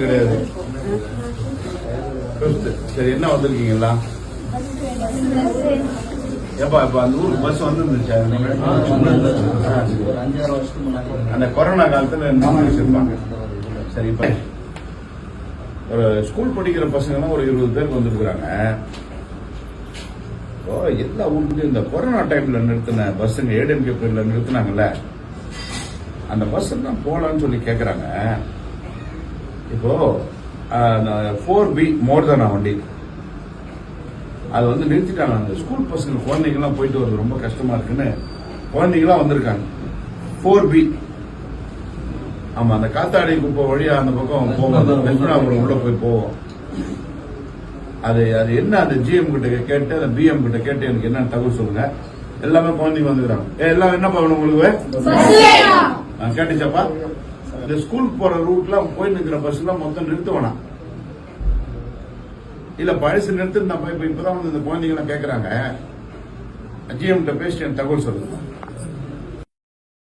கிடையாது. சரி, என்ன வந்திருக்கீங்களா? எப்பா இப்ப அந்த ஊருக்கு பஸ் வந்துருந்துச்சா? அந்த கொரோனா காலத்துல வச்சிருப்பாங்க. சரி, இப்ப ஒரு ஸ்கூல் படிக்கிற பசங்க ஒரு 20 பேருக்கு வந்துருக்குறாங்க. எல்லா ஊருக்கும் இந்த கொரோனா டைம்ல நிறுத்தின பஸ்ஸுங்க ஏடிஎம்கே பேர்ல நிறுத்தினாங்கல்ல, அந்த பஸ் தான் போலான்னு சொல்லி கேக்குறாங்க. இப்போ 4B மோர்தானா வண்டி அது வந்து நிறுத்திட்டாங்க. அந்த ஸ்கூல் பசங்க குழந்தைங்கலாம் போயிட்டு வருது, ரொம்ப கஷ்டமா இருக்குன்னு குழந்தைங்களாம் வந்திருக்காங்க. 4B ஆமா, அந்த காத்தாடி குப்பை வழியா அந்த பக்கம் போவோம், உள்ள போய் போவோம். அது என்ன, அந்த ஜிஎம் கிட்ட கேட்டு அந்த பிஎம் கிட்ட கேட்டு எனக்கு என்ன தகவல் சொல்லுங்க. எல்லாமே குழந்தைங்க வந்துக்கிறாங்க. எல்லாம் என்ன பண்ணணும் உங்களுக்கு கேட்டுச்சாப்பா? இந்த ஸ்கூலுக்கு போற ரூட்ல போய் நிற்கிற பஸ் எல்லாம் மொத்தம் நிறுத்துவனா இல்ல பழசு நிறுத்து? இப்பதான் வந்து இந்த குழந்தைங்க எல்லாம் கேட்கறாங்க. ஜிஎம் கிட்ட பேசிட்டு எனக்கு தகவல் சொல்லுங்க.